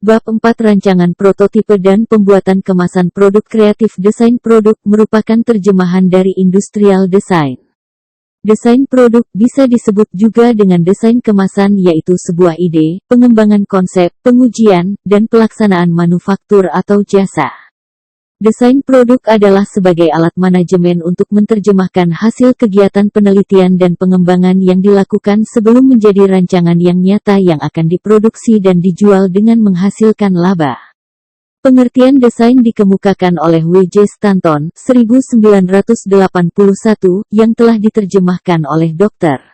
Bab 4 Rancangan prototipe dan pembuatan kemasan produk kreatif. Desain produk merupakan terjemahan dari industrial design. Desain produk bisa disebut juga dengan desain kemasan, yaitu sebuah ide, pengembangan konsep, pengujian, dan pelaksanaan manufaktur atau jasa. Desain produk adalah sebagai alat manajemen untuk menerjemahkan hasil kegiatan penelitian dan pengembangan yang dilakukan sebelum menjadi rancangan yang nyata yang akan diproduksi dan dijual dengan menghasilkan laba. Pengertian desain dikemukakan oleh W.J. Stanton, 1981, yang telah diterjemahkan oleh Dr.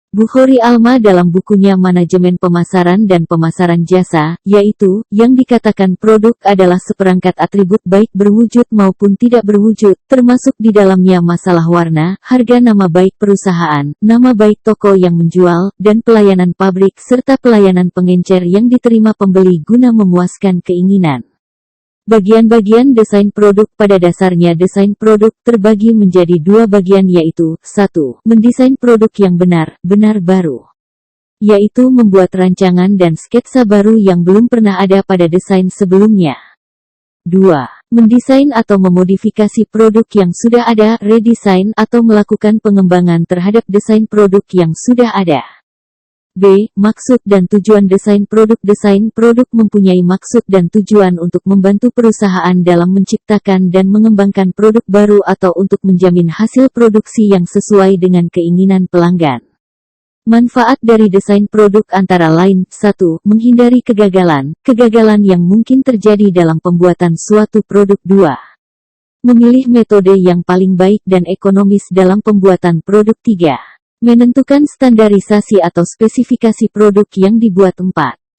Bukhari Alma dalam bukunya Manajemen Pemasaran dan Pemasaran Jasa, yaitu, yang dikatakan produk adalah seperangkat atribut baik berwujud maupun tidak berwujud, termasuk di dalamnya masalah warna, harga, nama baik perusahaan, nama baik toko yang menjual, dan pelayanan pabrik serta pelayanan pengencer yang diterima pembeli guna memuaskan keinginan. Bagian-bagian desain produk. Pada dasarnya desain produk terbagi menjadi dua bagian, yaitu 1. Mendesain produk yang benar-benar baru, yaitu membuat rancangan dan sketsa baru yang belum pernah ada pada desain sebelumnya. 2. Mendesain atau memodifikasi produk yang sudah ada, redesign, atau melakukan pengembangan terhadap desain produk yang sudah ada. B. Maksud dan tujuan desain produk. Desain produk mempunyai maksud dan tujuan untuk membantu perusahaan dalam menciptakan dan mengembangkan produk baru atau untuk menjamin hasil produksi yang sesuai dengan keinginan pelanggan. Manfaat dari desain produk antara lain: 1. Menghindari kegagalan yang mungkin terjadi dalam pembuatan suatu produk. 2. Memilih metode yang paling baik dan ekonomis dalam pembuatan produk. 3. Menentukan standarisasi atau spesifikasi produk yang dibuat. 4.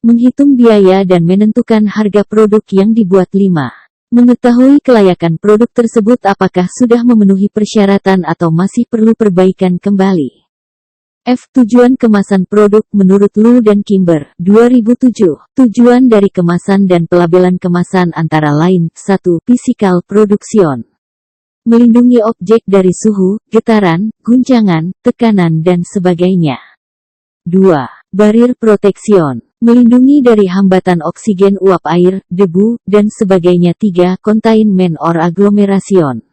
Menghitung biaya dan menentukan harga produk yang dibuat. 5. Mengetahui kelayakan produk tersebut, apakah sudah memenuhi persyaratan atau masih perlu perbaikan kembali. F. Tujuan kemasan produk menurut Lu dan Kimber, 2007. Tujuan dari kemasan dan pelabelan kemasan antara lain: 1. Physical production, melindungi objek dari suhu, getaran, guncangan, tekanan, dan sebagainya. 2. Barrier protection, melindungi dari hambatan oksigen, uap air, debu, dan sebagainya. 3. Containment or agglomeration,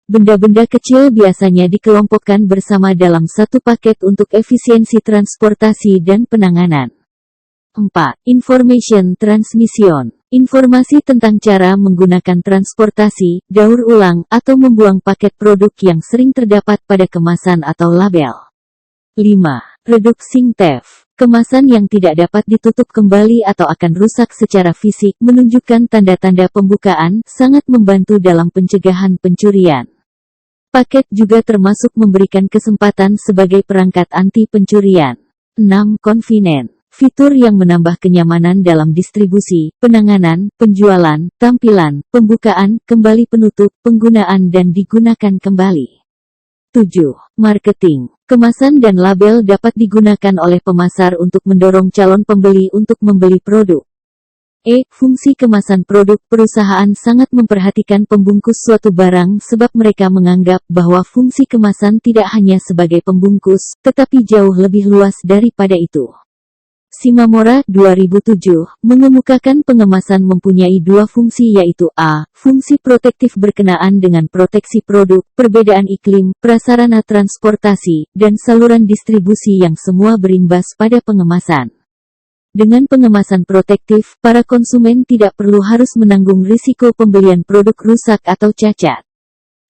benda-benda kecil biasanya dikelompokkan bersama dalam satu paket untuk efisiensi transportasi dan penanganan. 4. Information transmission, informasi tentang cara menggunakan transportasi, daur ulang, atau membuang paket produk yang sering terdapat pada kemasan atau label. 5. Reducing theft, kemasan yang tidak dapat ditutup kembali atau akan rusak secara fisik, menunjukkan tanda-tanda pembukaan, sangat membantu dalam pencegahan pencurian. Paket juga termasuk memberikan kesempatan sebagai perangkat anti pencurian. 6. Convenient, fitur yang menambah kenyamanan dalam distribusi, penanganan, penjualan, tampilan, pembukaan, kembali penutup, penggunaan dan digunakan kembali. 7. Marketing, kemasan dan label dapat digunakan oleh pemasar untuk mendorong calon pembeli untuk membeli produk. Fungsi kemasan produk. Perusahaan sangat memperhatikan pembungkus suatu barang sebab mereka menganggap bahwa fungsi kemasan tidak hanya sebagai pembungkus, tetapi jauh lebih luas daripada itu. Shimamura, 2007, mengemukakan pengemasan mempunyai dua fungsi, yaitu a. Fungsi protektif berkenaan dengan proteksi produk, perbedaan iklim, prasarana transportasi, dan saluran distribusi yang semua berimbas pada pengemasan. Dengan pengemasan protektif, para konsumen tidak perlu harus menanggung risiko pembelian produk rusak atau cacat.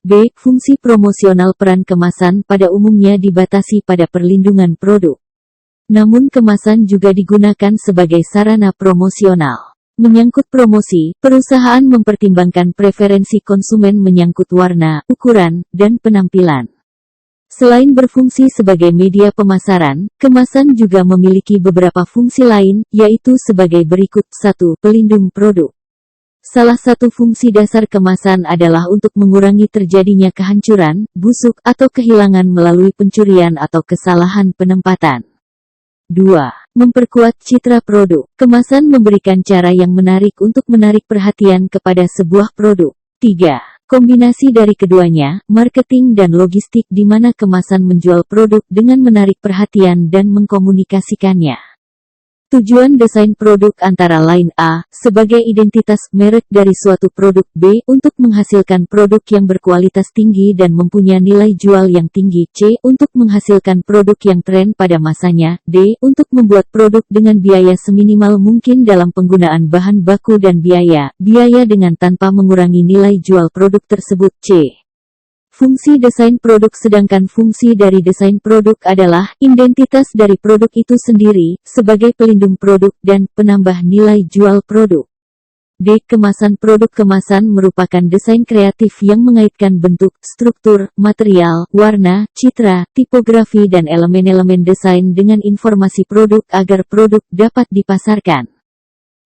B. Fungsi promosional. Peran kemasan pada umumnya dibatasi pada perlindungan produk. Namun kemasan juga digunakan sebagai sarana promosional. Menyangkut promosi, perusahaan mempertimbangkan preferensi konsumen menyangkut warna, ukuran, dan penampilan. Selain berfungsi sebagai media pemasaran, kemasan juga memiliki beberapa fungsi lain, yaitu sebagai berikut. 1. Pelindung produk. Salah satu fungsi dasar kemasan adalah untuk mengurangi terjadinya kehancuran, busuk, atau kehilangan melalui pencurian atau kesalahan penempatan. 2. Memperkuat citra produk. Kemasan memberikan cara yang menarik untuk menarik perhatian kepada sebuah produk. 3. Kombinasi dari keduanya, marketing dan logistik, di mana kemasan menjual produk dengan menarik perhatian dan mengkomunikasikannya. Tujuan desain produk antara lain A. Sebagai identitas merek dari suatu produk. B. Untuk menghasilkan produk yang berkualitas tinggi dan mempunyai nilai jual yang tinggi. C. Untuk menghasilkan produk yang tren pada masanya. D. Untuk membuat produk dengan biaya seminimal mungkin dalam penggunaan bahan baku dan biaya dengan tanpa mengurangi nilai jual produk tersebut. C. Fungsi desain produk. Sedangkan fungsi dari desain produk adalah identitas dari produk itu sendiri, sebagai pelindung produk dan penambah nilai jual produk. D. Kemasan produk. Kemasan merupakan desain kreatif yang mengaitkan bentuk, struktur, material, warna, citra, tipografi dan elemen-elemen desain dengan informasi produk agar produk dapat dipasarkan.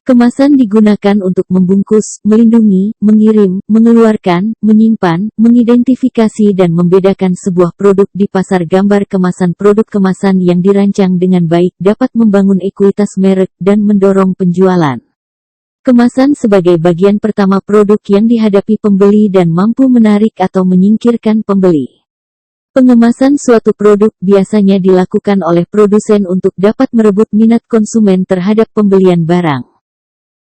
Kemasan digunakan untuk membungkus, melindungi, mengirim, mengeluarkan, menyimpan, mengidentifikasi dan membedakan sebuah produk di pasar. Gambar kemasan. Produk kemasan yang dirancang dengan baik dapat membangun ekuitas merek dan mendorong penjualan. Kemasan sebagai bagian pertama produk yang dihadapi pembeli dan mampu menarik atau menyingkirkan pembeli. Pengemasan suatu produk biasanya dilakukan oleh produsen untuk dapat merebut minat konsumen terhadap pembelian barang.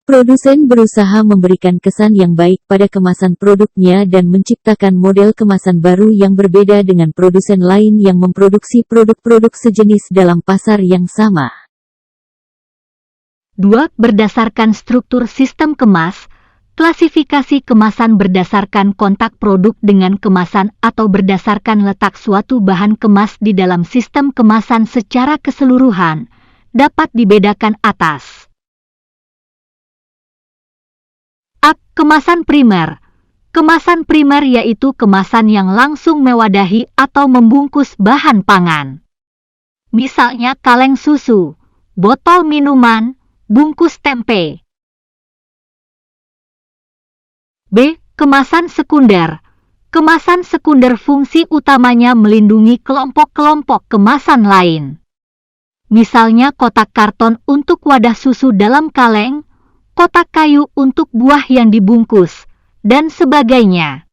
Produsen berusaha memberikan kesan yang baik pada kemasan produknya dan menciptakan model kemasan baru yang berbeda dengan produsen lain yang memproduksi produk-produk sejenis dalam pasar yang sama. 2. Berdasarkan struktur sistem kemas, klasifikasi kemasan berdasarkan kontak produk dengan kemasan atau berdasarkan letak suatu bahan kemas di dalam sistem kemasan secara keseluruhan, dapat dibedakan atas. A. Kemasan primer. Kemasan primer yaitu kemasan yang langsung mewadahi atau membungkus bahan pangan. Misalnya kaleng susu, botol minuman, bungkus tempe. B. Kemasan sekunder. Kemasan sekunder fungsi utamanya melindungi kelompok-kelompok kemasan lain. Misalnya kotak karton untuk wadah susu dalam kaleng, kotak kayu untuk buah yang dibungkus, dan sebagainya.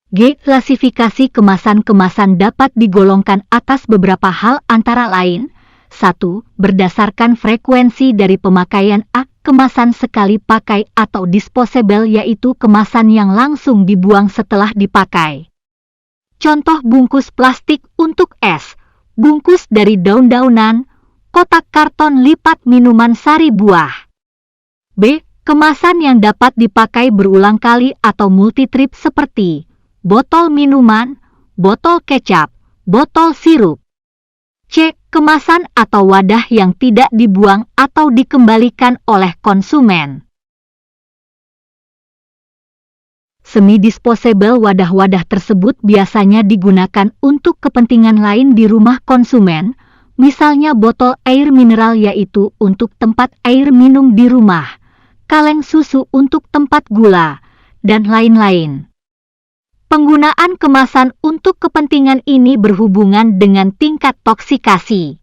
G. Klasifikasi kemasan-kemasan dapat digolongkan atas beberapa hal antara lain. 1. Berdasarkan frekuensi dari pemakaian. A. Kemasan sekali pakai atau disposable yaitu kemasan yang langsung dibuang setelah dipakai. Contoh bungkus plastik untuk es, bungkus dari daun-daunan, kotak karton lipat minuman sari buah. B. Kemasan yang dapat dipakai berulang kali atau multitrip seperti botol minuman, botol kecap, botol sirup. C. Kemasan atau wadah yang tidak dibuang atau dikembalikan oleh konsumen. Semi-disposable wadah-wadah tersebut biasanya digunakan untuk kepentingan lain di rumah konsumen, misalnya botol air mineral yaitu untuk tempat air minum di rumah, kaleng susu untuk tempat gula, dan lain-lain. Penggunaan kemasan untuk kepentingan ini berhubungan dengan tingkat toksikasi.